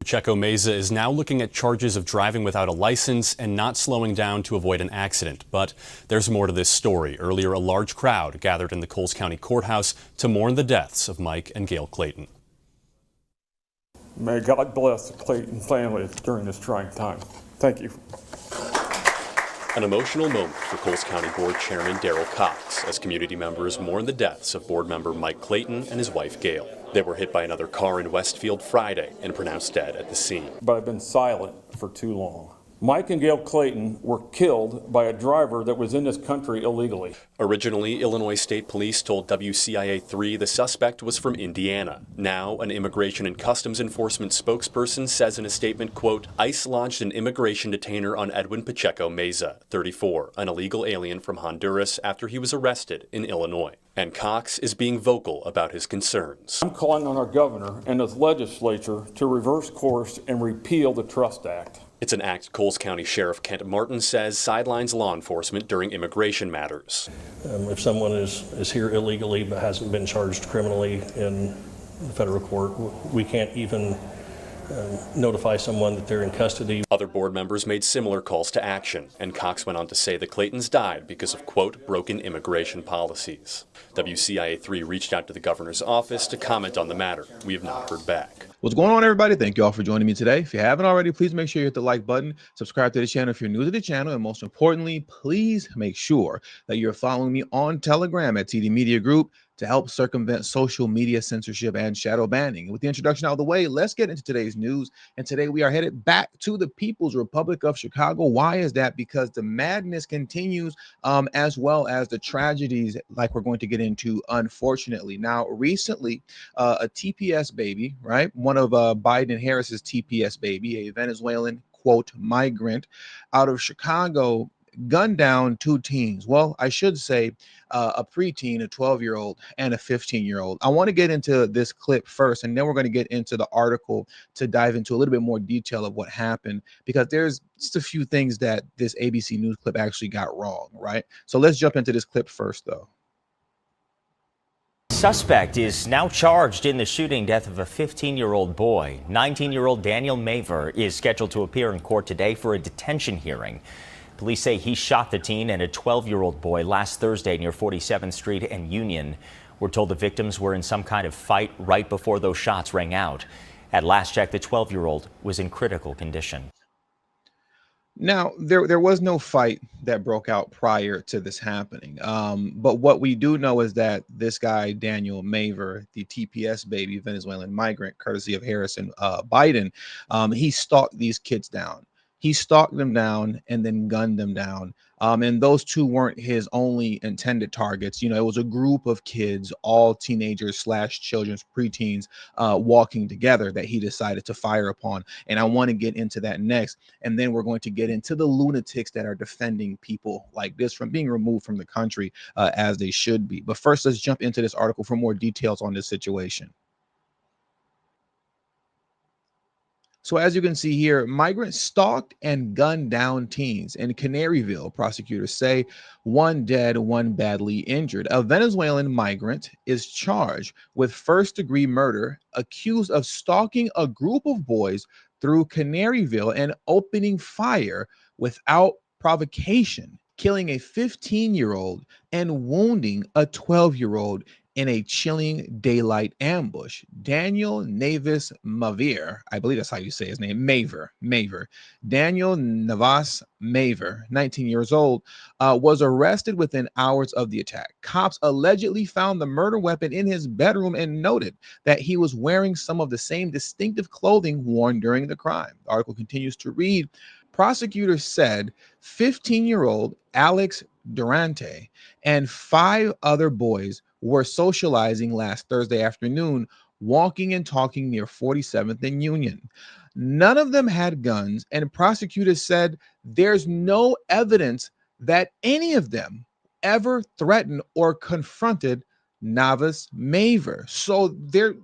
Pacheco Mesa is now looking at charges of driving without a license and not slowing down to avoid an accident. But there's more to this story. Earlier, a large crowd gathered in the Coles County Courthouse to mourn the deaths of Mike and Gail Clayton. May God bless the Clayton family during this trying time. Thank you. An emotional moment for Coles County Board Chairman Darrell Cox as community members mourn the deaths of board member Mike Clayton and his wife Gail. They were hit by another car in Westfield Friday and pronounced dead at the scene. But I've been silent for too long. Mike and Gail Clayton were killed by a driver that was in this country illegally. Originally, Illinois State Police told WCIA-3 the suspect was from Indiana. Now, an Immigration and Customs Enforcement spokesperson says in a statement, quote, ICE launched an immigration detainer on Edwin Pacheco Mesa, 34, an illegal alien from Honduras, after he was arrested in Illinois. And Cox is being vocal about his concerns. I'm calling on our governor and his legislature to reverse course and repeal the Trust Act. It's an act Coles County Sheriff Kent Martin says sidelines law enforcement during immigration matters. If someone is here illegally but hasn't been charged criminally in the federal court, we can't even notify someone that they're in custody. Other board members made similar calls to action, and Cox went on to say the Claytons died because of, quote, broken immigration policies. WCIA-3 reached out to the governor's office to comment on the matter. We have not heard back. What's going on, everybody? Thank you all for joining me today. If you haven't already, please make sure you hit the like button, subscribe to the channel if you're new to the channel, and most importantly, please make sure that you're following me on Telegram at TD Media Group to help circumvent social media censorship and shadow banning. And with the introduction out of the way, let's get into today's news. And today we are headed back to the People's Republic of Chicago. Why is that? Because the madness continues, as well as the tragedies like we're going to get into, unfortunately. Now, recently, a TPS baby, right? One of Biden Harris's TPS baby, a Venezuelan, quote, migrant out of Chicago, gunned down two teens. Well, I should say a preteen, a 12-year-old, and a 15-year-old. I want to get into this clip first, and then we're going to get into the article to dive into a little bit more detail of what happened, because there's just a few things that this ABC News clip actually got wrong, right? So let's jump into this clip first, though. Suspect is now charged in the shooting death of a 15-year-old boy. 19-year-old Daniel Maiver is scheduled to appear in court today for a detention hearing. Police say he shot the teen and a 12-year-old boy last Thursday near 47th Street and Union. We're told the victims were in some kind of fight right before those shots rang out. At last check, the 12-year-old was in critical condition. Now, there was no fight that broke out prior to this happening. But what we do know is that this guy, Daniel Maiver, the TPS baby, Venezuelan migrant, courtesy of Harris and Biden, he stalked these kids down. He stalked them down and then gunned them down. And those two weren't his only intended targets. You know, it was a group of kids, all teenagers / children's preteens, walking together that he decided to fire upon. And I want to get into that next. And then we're going to get into the lunatics that are defending people like this from being removed from the country as they should be. But first, let's jump into this article for more details on this situation. So as you can see here, migrants stalked and gunned down teens in Canaryville. Prosecutors say one dead, one badly injured. A Venezuelan migrant is charged with first-degree murder, accused of stalking a group of boys through Canaryville and opening fire without provocation, killing a 15-year-old and wounding a 12-year-old in a chilling daylight ambush. Daniel Navas Maiver, I believe that's how you say his name, Maiver. Daniel Navas Maiver, 19 years old, was arrested within hours of the attack. Cops allegedly found the murder weapon in his bedroom and noted that he was wearing some of the same distinctive clothing worn during the crime. The article continues to read, prosecutors said 15-year-old Alex Durante and 5 other boys were socializing last Thursday afternoon, walking and talking near 47th and Union. None of them had guns, and prosecutors said there's no evidence that any of them ever threatened or confronted Navas Maiver. So they're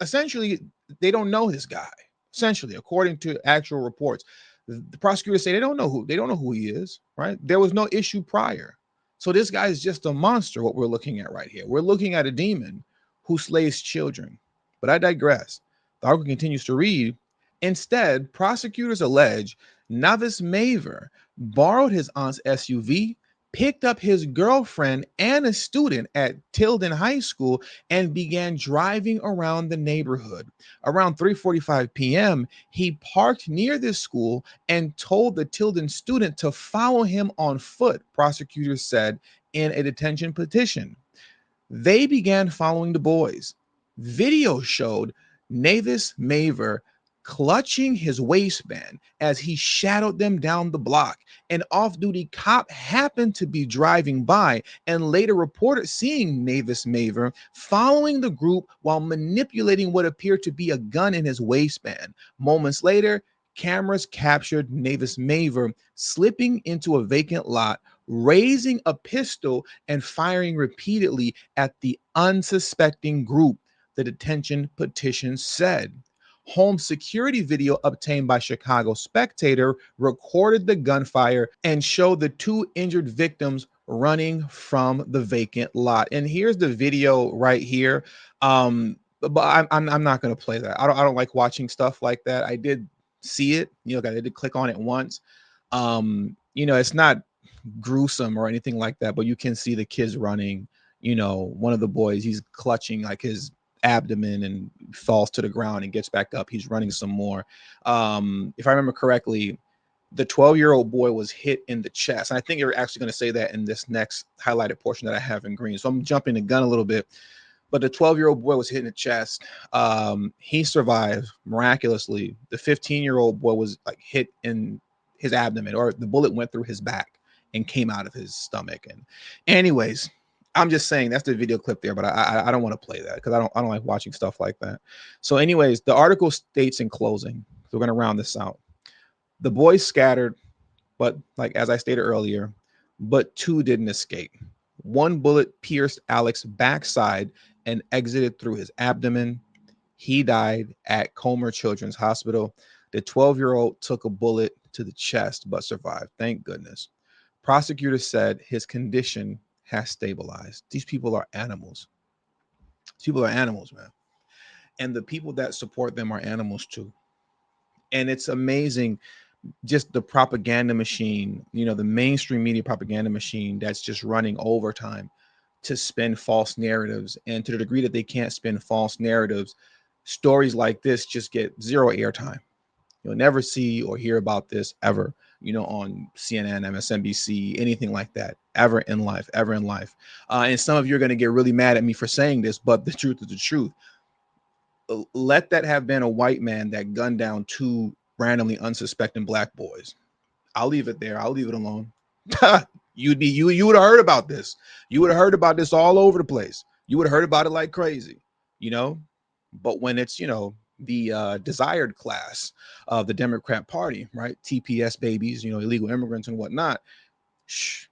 essentially, they don't know this guy, essentially, according to actual reports. The prosecutors say they don't know who he is, right? There was no issue prior. So this guy is just a monster, what we're looking at right here. We're looking at a demon who slays children. But I digress. The article continues to read, Instead, prosecutors allege Navas Maiver borrowed his aunt's SUV, picked up his girlfriend and a student at Tilden High School, and began driving around the neighborhood. Around 3:45 p.m., he parked near this school and told the Tilden student to follow him on foot, prosecutors said in a detention petition. They began following the boys. Video showed Navas Maiver clutching his waistband as he shadowed them down the block. An off-duty cop happened to be driving by and later reported seeing Navas Maiver following the group while manipulating what appeared to be a gun in his waistband. Moments later, cameras captured Navas Maiver slipping into a vacant lot, raising a pistol and firing repeatedly at the unsuspecting group, the detention petition said. Home security video obtained by Chicago Spectator recorded the gunfire and showed the two injured victims running from the vacant lot. And here's the video right here. But I'm not going to play that. I don't like watching stuff like that. I did see it. I did click on it once. It's not gruesome or anything like that, but you can see the kids running. One of the boys, he's clutching like his abdomen and falls to the ground and gets back up. He's running some more. If I remember correctly, the 12-year-old boy was hit in the chest. And I think you're actually going to say that in this next highlighted portion that I have in green. So I'm jumping the gun a little bit, but the 12-year-old boy was hit in the chest. He survived miraculously. The 15-year-old boy was like hit in his abdomen, or the bullet went through his back and came out of his stomach. And anyways, I'm just saying that's the video clip there, but I don't want to play that because I don't like watching stuff like that. So anyways, the article states in closing, so we're going to round this out. The boys scattered, but like as I stated earlier, but two didn't escape. One bullet pierced Alex's backside and exited through his abdomen. He died at Comer Children's Hospital. The 12-year-old took a bullet to the chest but survived. Thank goodness. Prosecutors said his condition has stabilized. These people are animals. These people are animals, man. And the people that support them are animals too. And it's amazing just the propaganda machine, the mainstream media propaganda machine that's just running overtime to spin false narratives. And to the degree that they can't spin false narratives, stories like this just get zero airtime. You'll never see or hear about this ever, on CNN, MSNBC, anything like that, ever in life. And some of you are going to get really mad at me for saying this, but the truth is the truth. Let that have been a white man that gunned down two randomly unsuspecting black boys. I'll leave it there. I'll leave it alone. You would have heard about this. You would have heard about this all over the place. You would have heard about it like crazy, but when it's, the desired class of the Democrat Party, right? TPS babies, illegal immigrants and whatnot.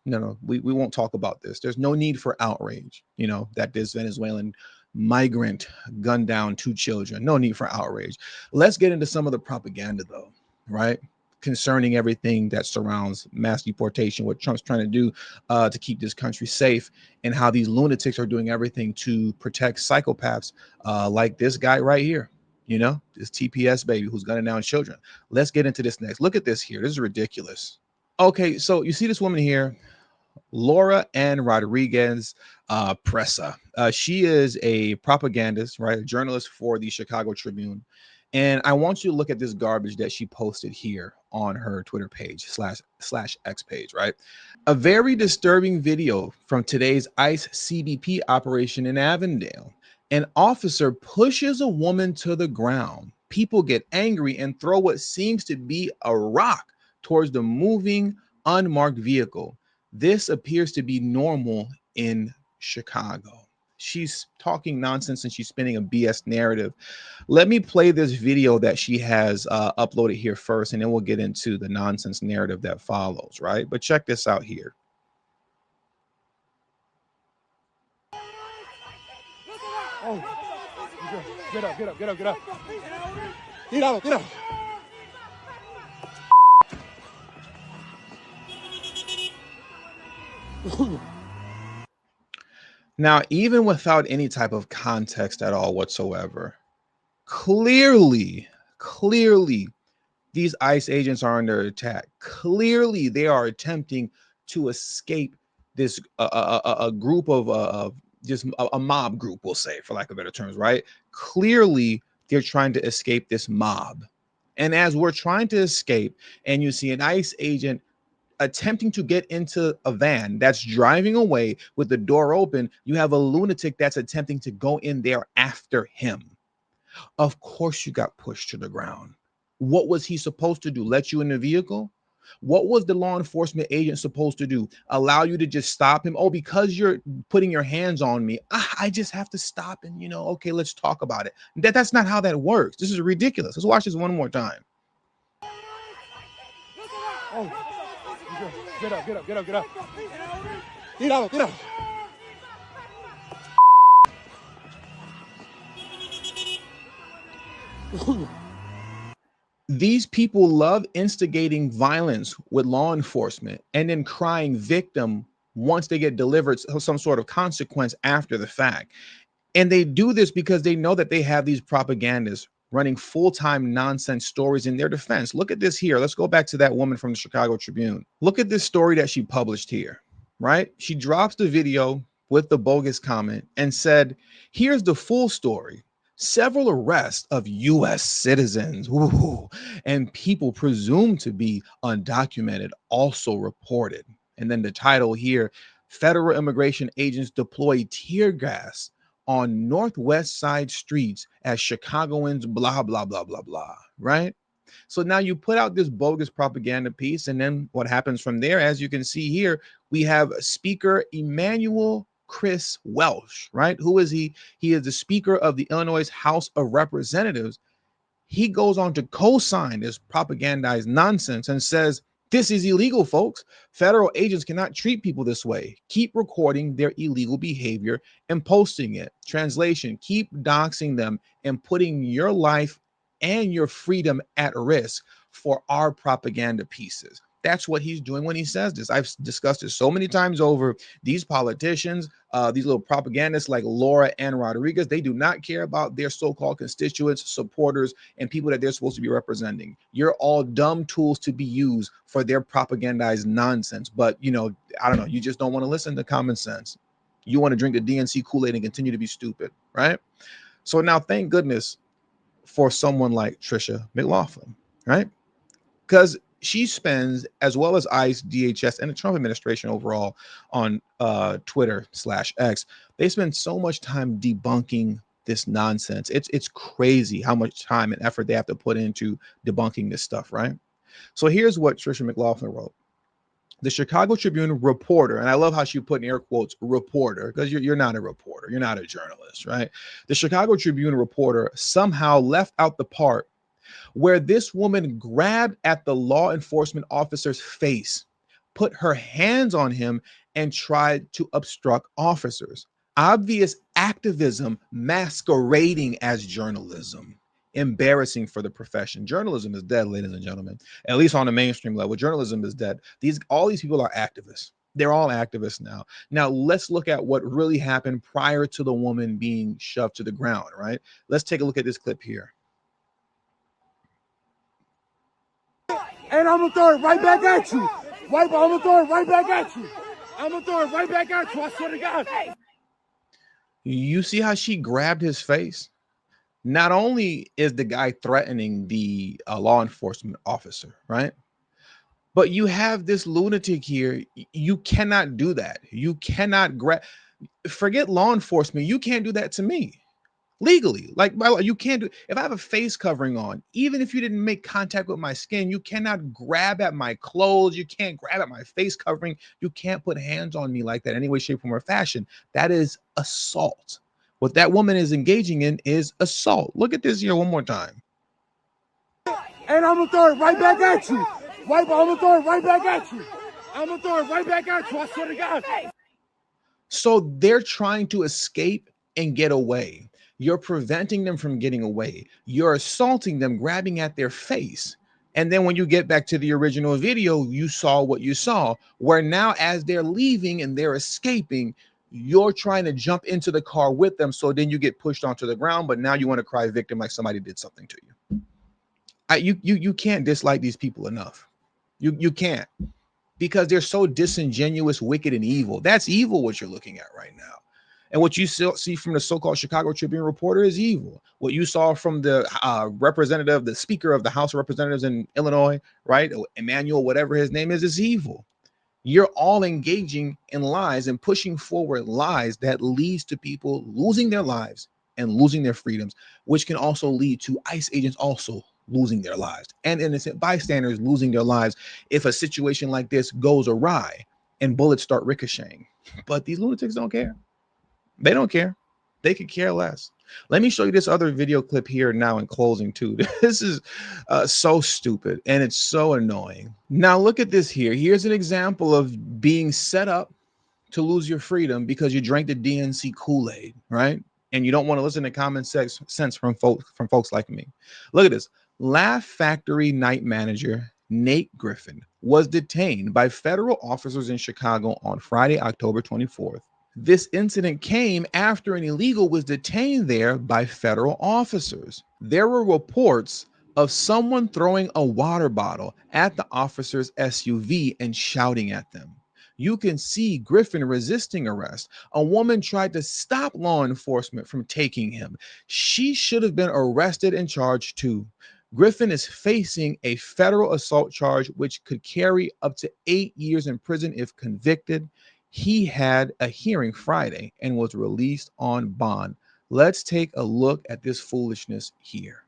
No, we won't talk about this. There's no need for outrage, that this Venezuelan migrant gunned down two children. No need for outrage. Let's get into some of the propaganda though, right? Concerning everything that surrounds mass deportation, what Trump's trying to do to keep this country safe, and how these lunatics are doing everything to protect psychopaths like this guy right here. This TPS baby who's gunning down children. Let's get into this next. Look at this here. This is ridiculous. Okay, so you see this woman here, Laura Ann Rodriguez Presa. She is a propagandist, right? A journalist for the Chicago Tribune. And I want you to look at this garbage that she posted here on her Twitter page slash X page, right? A very disturbing video from today's ICE CBP operation in Avondale. An officer pushes a woman to the ground. People get angry and throw what seems to be a rock towards the moving, unmarked vehicle. This appears to be normal in Chicago. She's talking nonsense and she's spinning a BS narrative. Let me play this video that she has uploaded here first, and then we'll get into the nonsense narrative that follows, right? But check this out here. Oh, get up. Get up. Now, even without any type of context at all whatsoever, clearly Clearly, these ICE agents are under attack. Clearly, they are attempting to escape this a group of just a mob group, we'll say, for lack of better terms, right? Clearly, they're trying to escape this mob. And as we're trying to escape, and you see an ICE agent attempting to get into a van that's driving away with the door open, you have a lunatic that's attempting to go in there after him. Of course, you got pushed to the ground. What was he supposed to do? Let you in the vehicle? What was the law enforcement agent supposed to do? Allow you to just stop him? Oh, because you're putting your hands on me, I just have to stop and, okay, let's talk about it. That's not how that works. This is ridiculous. Let's watch this one more time. Oh, get up, get up, get up, get up. Get out, get up. These people love instigating violence with law enforcement and then crying victim once they get delivered some sort of consequence after the fact. And they do this because they know that they have these propagandists running full-time nonsense stories in their defense. Look at this here. Let's go back to that woman from the Chicago Tribune. Look at this story that she published here, right? She drops the video with the bogus comment and said, here's the full story. Several arrests of U.S. citizens and people presumed to be undocumented also reported. And then the title here, federal immigration agents deploy tear gas on Northwest Side streets as Chicagoans, blah, blah, blah, blah, blah, right? So now you put out this bogus propaganda piece, and then what happens from there, as you can see here, we have Speaker Emanuel Chris Welsh, right? Who is he? He is the Speaker of the Illinois House of Representatives. He goes on to co-sign this propagandized nonsense and says, this is illegal, folks. Federal agents cannot treat people this way. Keep recording their illegal behavior and posting it. Translation, keep doxing them and putting your life and your freedom at risk for our propaganda pieces. That's what he's doing when he says this. I've discussed it so many times over. These politicians, these little propagandists like Laura Ann Rodriguez, they do not care about their so-called constituents, supporters, and people that they're supposed to be representing. You're all dumb tools to be used for their propagandized nonsense. But, I don't know. You just don't want to listen to common sense. You want to drink the DNC Kool-Aid and continue to be stupid, right? So now, thank goodness for someone like Tricia McLaughlin, right? Because she spends, as well as ICE, DHS, and the Trump administration overall on Twitter/X, they spend so much time debunking this nonsense. It's crazy how much time and effort they have to put into debunking this stuff, right? So here's what Tricia McLaughlin wrote. The Chicago Tribune reporter, and I love how she put in air quotes, reporter, because you're not a reporter, you're not a journalist, right? The Chicago Tribune reporter somehow left out the part where this woman grabbed at the law enforcement officer's face, put her hands on him, and tried to obstruct officers. Obvious activism masquerading as journalism. Embarrassing for the profession. Journalism is dead, ladies and gentlemen. At least on a mainstream level, journalism is dead. All these people are activists. They're all activists now. Now, let's look at what really happened prior to the woman being shoved to the ground, right? Let's take a look at this clip here. And I'm gonna throw it right back at you. I'm gonna throw it right back at you. I'm gonna throw it right back at you. I swear to God. You see how she grabbed his face? Not only is the guy threatening the law enforcement officer, right? But you have this lunatic here. You cannot do that. You cannot forget law enforcement. You can't do that to me. Legally, like you can't do. If I have a face covering on, even if you didn't make contact with my skin, you cannot grab at my clothes. You can't grab at my face covering. You can't put hands on me like that, any way, shape, form, or fashion. That is assault. What that woman is engaging in is assault. Look at this here one more time. And I'm gonna throw it right back at you. I'm gonna throw it right back at you. I'm gonna throw it right back at you. I swear to God. So they're trying to escape and get away. You're preventing them from getting away. You're assaulting them, grabbing at their face. And then when you get back to the original video, you saw what you saw, where now as they're leaving and they're escaping, you're trying to jump into the car with them. So then you get pushed onto the ground, but now you want to cry victim like somebody did something to you. You can't dislike these people enough. You can't, because they're so disingenuous, wicked, and evil. That's evil what you're looking at right now. And what you see from the so-called Chicago Tribune reporter is evil. What you saw from the representative, the Speaker of the House of Representatives in Illinois, right, Emmanuel, whatever his name is evil. You're all engaging in lies and pushing forward lies that leads to people losing their lives and losing their freedoms, which can also lead to ICE agents also losing their lives and innocent bystanders losing their lives if a situation like this goes awry and bullets start ricocheting. But these lunatics don't care. They don't care. They could care less. Let me show you this other video clip here now in closing too. This is so stupid and it's so annoying. Now look at this here. Here's an example of being set up to lose your freedom because you drank the DNC Kool-Aid, right? And you don't want to listen to common sense from folks like me. Look at this. Laugh Factory night manager Nate Griffin was detained by federal officers in Chicago on Friday, October 24th. This incident came after an illegal was detained there by federal officers. There were reports of someone throwing a water bottle at the officer's SUV and shouting at them. You can see Griffin resisting arrest. A woman tried to stop law enforcement from taking him. She should have been arrested and charged too. Griffin is facing a federal assault charge, which could carry up to 8 years in prison if convicted. He had a hearing Friday and was released on bond. Let's take a look at this foolishness here.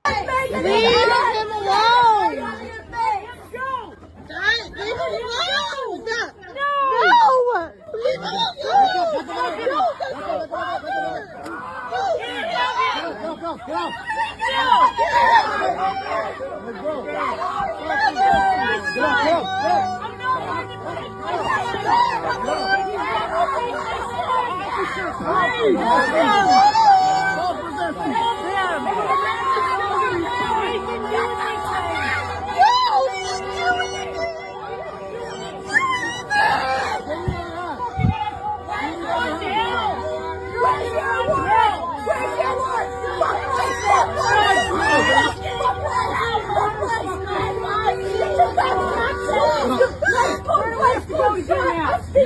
Leave him alone! Leave him alone! No! Leave him alone!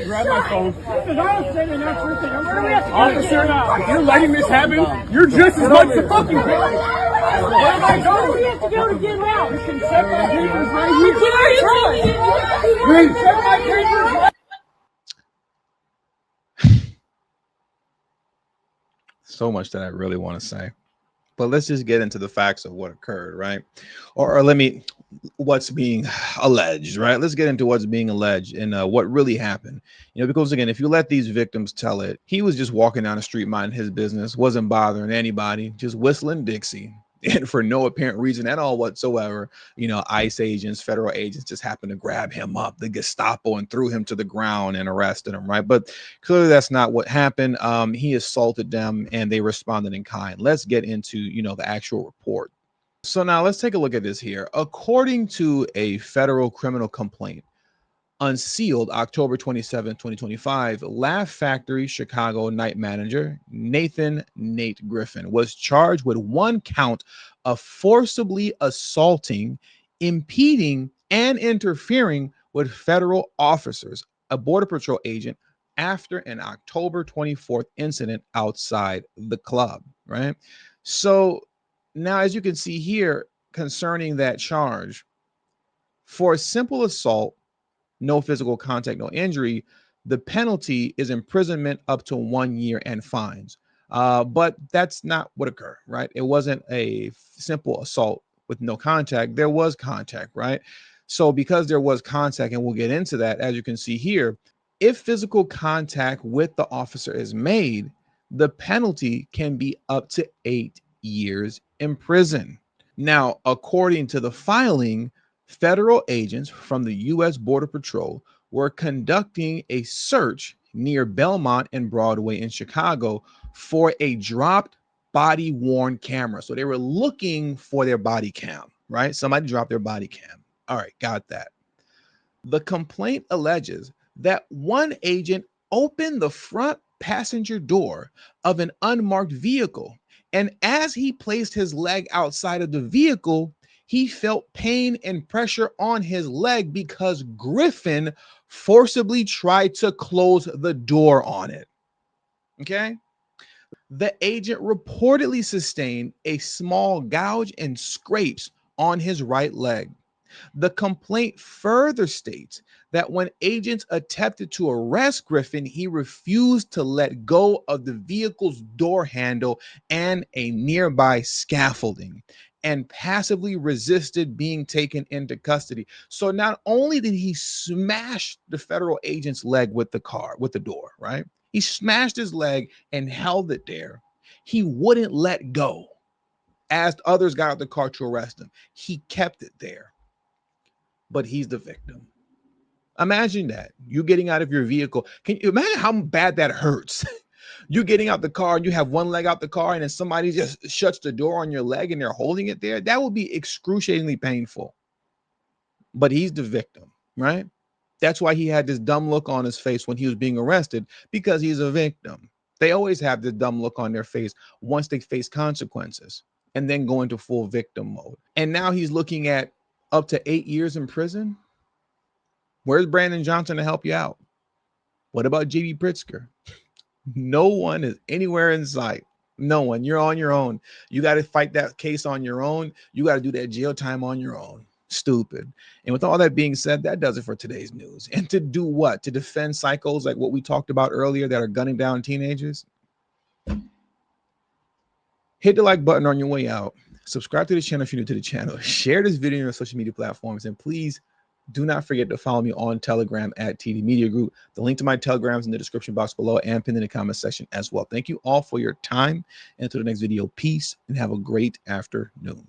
Grab my phone. Because I don't say that officer, if you're letting this happen, you're just as much the fucking Where am I going? Where do you have to go to get him out? You can check my papers right here. Please, check my papers right. So much that I really want to say, but let's just get into the facts of what occurred, right? Or let me, what's being alleged, right? Let's get into what's being alleged and what really happened. Because again, if you let these victims tell it, he was just walking down the street minding his business, wasn't bothering anybody, just whistling Dixie, and for no apparent reason at all whatsoever. ICE agents, federal agents just happened to grab him up, the Gestapo, and threw him to the ground and arrested him, right? But clearly that's not what happened. He assaulted them and they responded in kind. Let's get into, the actual report. So now let's take a look at this here. According to a federal criminal complaint, unsealed October 27, 2025, Laugh Factory Chicago night manager Nate Griffin was charged with one count of forcibly assaulting, impeding, and interfering with federal officers, a Border Patrol agent, after an October 24th incident outside the club, right? So now, as you can see here, concerning that charge, for a simple assault, no physical contact, no injury, the penalty is imprisonment up to 1 year and fines. But that's not what occurred, right? It wasn't a simple assault with no contact. There was contact, right? So because there was contact, and we'll get into that, as you can see here, if physical contact with the officer is made, the penalty can be up to 8 years in prison. Now, according to the filing, federal agents from the U.S. Border Patrol were conducting a search near Belmont and Broadway in Chicago for a dropped body-worn camera. So they were looking for their body cam, right? Somebody dropped their body cam. All right, got that. The complaint alleges that one agent opened the front passenger door of an unmarked vehicle And as he placed his leg outside of the vehicle, he felt pain and pressure on his leg because Griffin forcibly tried to close the door on it. Okay. The agent reportedly sustained a small gouge and scrapes on his right leg. The complaint further states that when agents attempted to arrest Griffin, he refused to let go of the vehicle's door handle and a nearby scaffolding and passively resisted being taken into custody. So not only did he smash the federal agent's leg with the door, right? He smashed his leg and held it there. He wouldn't let go as others got out the car to arrest him. He kept it there. But he's the victim. Imagine that. You getting out of your vehicle. Can you imagine how bad that hurts? You getting out the car and you have one leg out the car and then somebody just shuts the door on your leg and they're holding it there. That would be excruciatingly painful. But he's the victim, right? That's why he had this dumb look on his face when he was being arrested, because he's a victim. They always have this dumb look on their face once they face consequences and then go into full victim mode. And now he's looking at up to 8 years in prison. Where's Brandon Johnson to help you out? What about JB Pritzker? No one is anywhere in sight. No one. You're on your own. You got to fight that case on your own. You got to do that jail time on your own. Stupid. And with all that being said, that does it for today's news. And to do what? To defend psychos like what we talked about earlier that are gunning down teenagers? Hit the like button on your way out. Subscribe to the channel if you're new to the channel. Share this video on your social media platforms. And please do not forget to follow me on Telegram at TD Media Group. The link to my Telegram is in the description box below and pinned in the comment section as well. Thank you all for your time. And until the next video, peace and have a great afternoon.